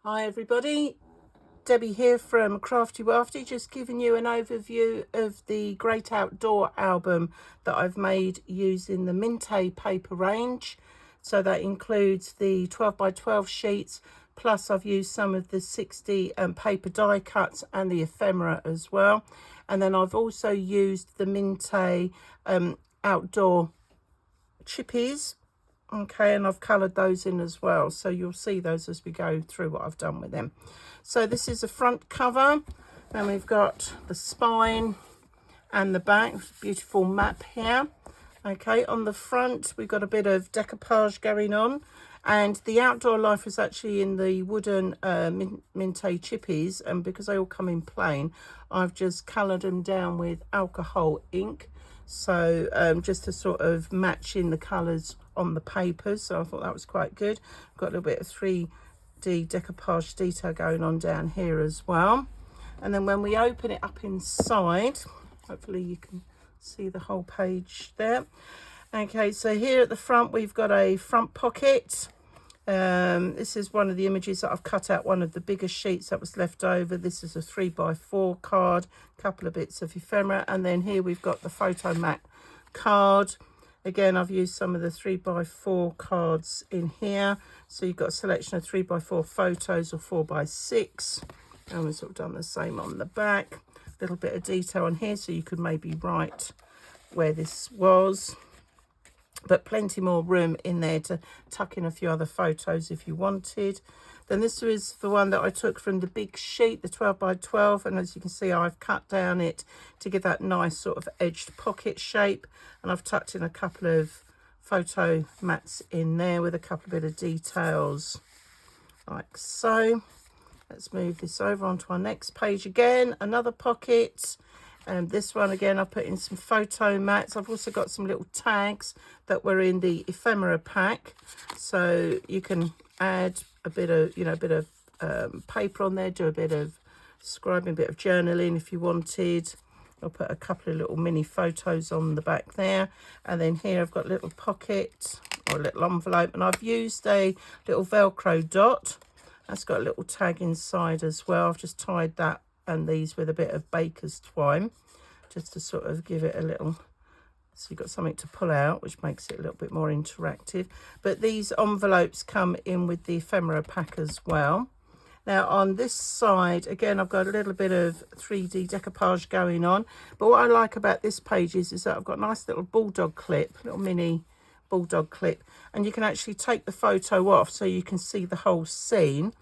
Hi everybody, Debbie here from Crafty Wafty, just giving you an overview of the Great Outdoor album that I've made using the Mintay paper range. So that includes the 12 by 12 sheets, plus I've used some of the 60 paper die cuts and the ephemera as well. And then I've also used the Mintay outdoor chippies. Okay, and I've coloured those in as well, so you'll see those as we go through what I've done with them. So this is the front cover, and we've got the spine and the back. Beautiful map here. Okay, on the front we've got a bit of decoupage going on, and the outdoor life was actually in the wooden Mintay chippies, and because they all come in plain, I've just coloured them down with alcohol ink, so just to sort of match in the colours on the papers. So I thought that was quite good. Got a little bit of 3D decoupage detail going on down here as well. And then when we open it up inside, hopefully you can see the whole page there. Okay, so here at the front we've got a front pocket. This is one of the images that I've cut out, one of the bigger sheets that was left over. This is a 3x4 card, a couple of bits of ephemera, and then here we've got the photo mat card. Again, I've used some of the 3x4 cards in here. So you've got a selection of 3x4 photos or 4x6. And we've sort of done the same on the back. A little bit of detail on here, so you could maybe write where this was. But plenty more room in there to tuck in a few other photos if you wanted. Then this was the one that I took from the big sheet, the 12 by 12, and as you can see I've cut down it to give that nice sort of edged pocket shape, and I've tucked in a couple of photo mats in there with a couple of bit of details like so. Let's move this over onto our next page. Again, another pocket. And this one again, I put in some photo mats. I've also got some little tags that were in the ephemera pack, so you can add a bit of, paper on there, do a bit of scribing, a bit of journaling if you wanted. I'll put a couple of little mini photos on the back there, and then here I've got a little pocket or a little envelope, and I've used a little Velcro dot. That's got a little tag inside as well. I've just tied that and these with a bit of baker's twine just to sort of give it a little, so you've got something to pull out, which makes it a little bit more interactive. But these envelopes come in with the ephemera pack as well. Now on this side again, I've got a little bit of 3D decoupage going on, but what I like about this page is that I've got a nice little bulldog clip, little mini bulldog clip, and you can actually take the photo off so you can see the whole scene.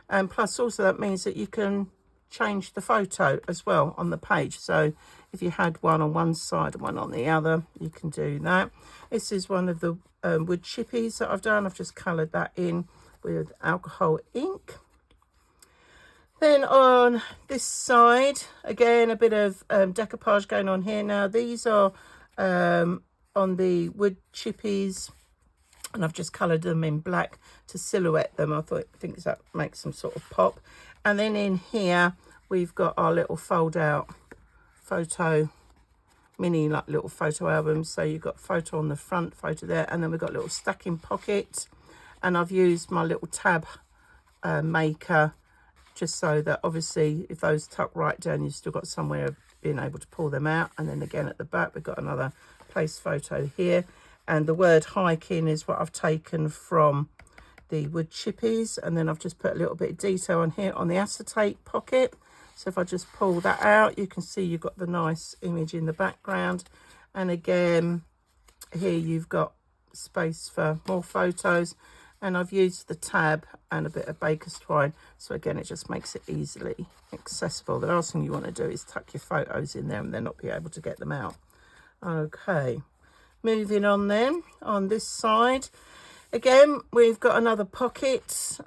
And plus also that means that you can change the photo as well on the page. So if you had one on one side and one on the other, you can do that. This is one of the wood chippies that I've done. I've just coloured that in with alcohol ink. Then on this side, again, a bit of decoupage going on here. Now these are on the wood chippies, and I've just coloured them in black to silhouette them. I think that makes some sort of pop. And then in here we've got our little fold out photo, mini like little photo albums. So you've got photo on the front, photo there, and then we've got a little stacking pocket. And I've used my little tab maker just so that obviously if those tuck right down, you've still got somewhere of being able to pull them out. And then again at the back we've got another place photo here, and the word hiking is what I've taken from the wood chippies. And then I've just put a little bit of detail on here on the acetate pocket. So if I just pull that out, you can see you've got the nice image in the background. And again here you've got space for more photos, and I've used the tab and a bit of baker's twine, so again it just makes it easily accessible. The last thing you want to do is tuck your photos in there and then not be able to get them out. Okay, moving on then, on this side again we've got another pocket.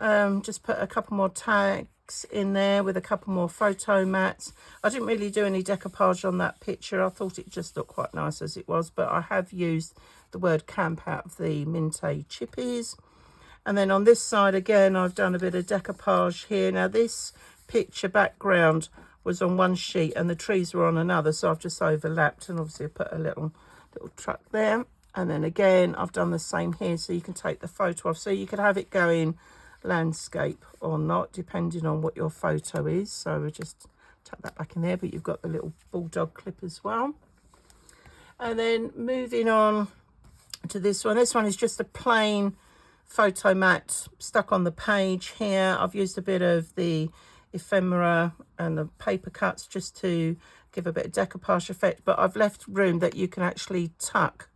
Just put a couple more tags in there with a couple more photo mats. I didn't really do any decoupage on that picture. I thought it just looked quite nice as it was, but I have used the word camp out of the Mintay chippies. And then on this side again I've done a bit of decoupage here. Now this picture background was on one sheet and the trees were on another, so I've just overlapped, and obviously I put a little truck there. And then again I've done the same here, so you can take the photo off, so you could have it going landscape or not, depending on what your photo is. So we'll just tuck that back in there, but you've got the little bulldog clip as well. And then moving on to this one. This one is just a plain photo mat stuck on the page here. I've used a bit of the ephemera and the paper cuts just to give a bit of decoupage effect, but I've left room that you can actually tuck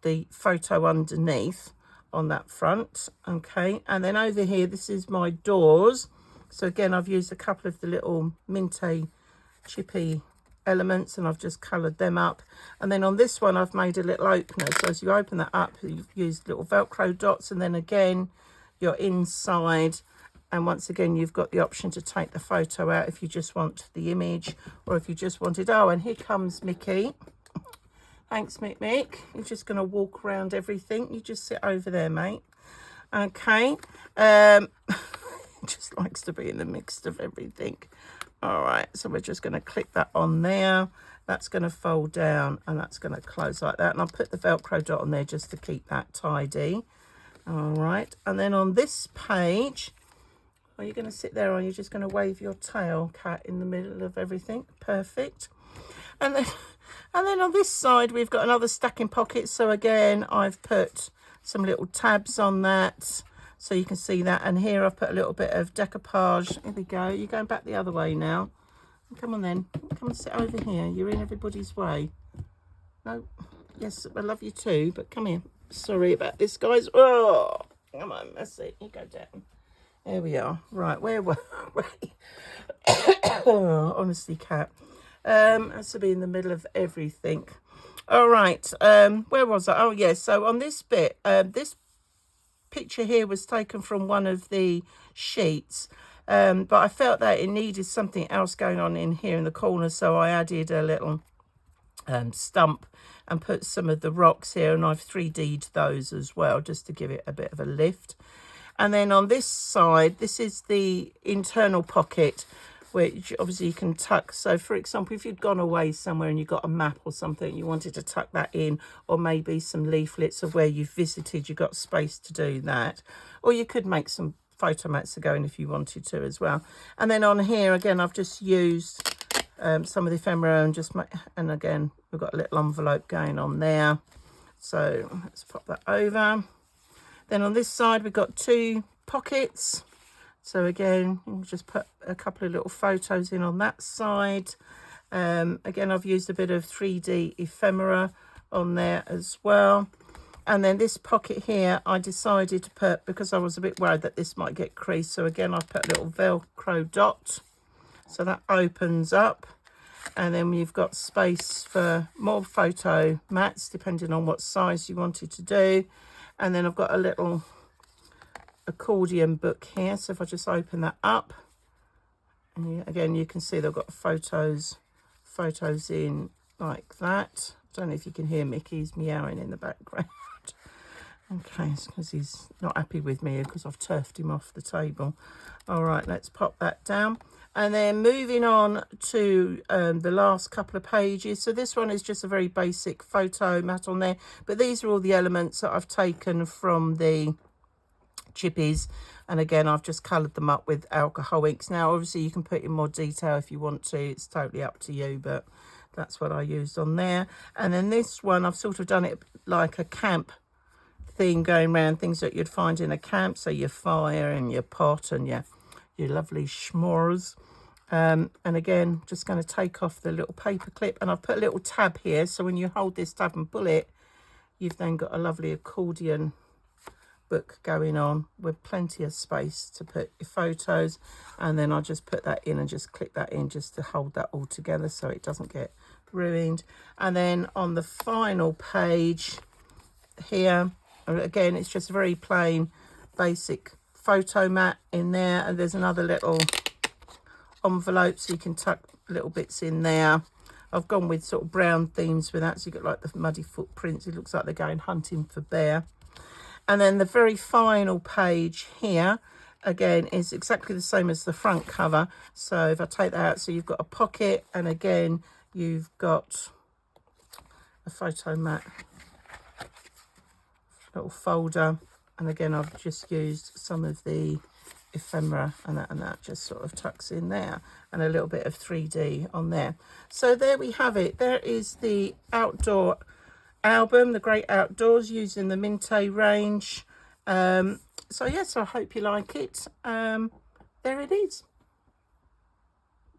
the photo underneath on that front. Okay, and then over here, this is my doors. So again, I've used a couple of the little Mintay chippy elements and I've just coloured them up. And then on this one, I've made a little opener. So as you open that up, you've used little Velcro dots, and then again, you're inside. And once again, you've got the option to take the photo out if you just want the image, or if you just wanted, oh, and here comes Mickey. Thanks, Mick. You're just going to walk around everything. You just sit over there, mate. Okay. Just likes to be in the mix of everything. All right, so we're just going to click that on there. That's going to fold down and that's going to close like that. And I'll put the Velcro dot on there just to keep that tidy. All right, and then on this page, are you going to sit there or are you just going to wave your tail, cat, in the middle of everything? Perfect. And then on this side, we've got another stacking pocket. So again, I've put some little tabs on that, so you can see that. And here I've put a little bit of decoupage. Here we go. You're going back the other way now. Come on then. Come and sit over here. You're in everybody's way. No. Yes, I love you too, but come here. Sorry about this, guys. Oh, come on. That's it. You go down. There we are. Right, where were we? Oh, honestly, cat. Has to be in the middle of everything. All right. Where was I? Oh, yeah. So on this bit, this picture here was taken from one of the sheets, but I felt that it needed something else going on in here in the corner, so I added a little stump and put some of the rocks here, and I've 3D'd those as well just to give it a bit of a lift. And then on this side, this is the internal pocket, which obviously you can tuck. So for example, if you'd gone away somewhere and you got a map or something, you wanted to tuck that in, or maybe some leaflets of where you've visited, you've got space to do that. Or you could make some photo mats to go in if you wanted to as well. And then on here, again, I've just used some of the ephemera and again, we've got a little envelope going on there. So let's pop that over. Then on this side, we've got two pockets. So again, we'll just put a couple of little photos in on that side. Again, I've used a bit of 3D ephemera on there as well. And then this pocket here, I decided to put, because I was a bit worried that this might get creased. So again, I put a little Velcro dot. So that opens up. And then you've got space for more photo mats, depending on what size you wanted to do. And then I've got a little accordion book here, so if I just open that up, and again you can see they've got photos in like that. I don't know if you can hear Mickey's meowing in the background. Okay, it's because he's not happy with me because I've turfed him off the table. All right, let's pop that down. And then moving on to the last couple of pages. So this one is just a very basic photo mat on there, but these are all the elements that I've taken from the Chipies, and again I've just coloured them up with alcohol inks. Now obviously you can put in more detail if you want to, it's totally up to you, but that's what I used on there. And then this one, I've sort of done it like a camp theme, going around things that you'd find in a camp, so your fire and your pot and your lovely s'mores. And again, just going to take off the little paper clip, and I've put a little tab here, so when you hold this tab and pull it, you've then got a lovely accordion book going on with plenty of space to put your photos. And then I'll just put that in and just click that in just to hold that all together so it doesn't get ruined. And then on the final page here, again, it's just a very plain basic photo mat in there, and there's another little envelope so you can tuck little bits in there. I've gone with sort of brown themes with that, so you've got like the muddy footprints. It looks like they're going hunting for bear. And then the very final page here, again, is exactly the same as the front cover. So if I take that out, so you've got a pocket, and again, you've got a photo mat, little folder. And again, I've just used some of the ephemera and that just sort of tucks in there, and a little bit of 3D on there. So there we have it. There is the outdoor album, The Great Outdoors, using the Mintay range. So yes, I hope you like it. There it is.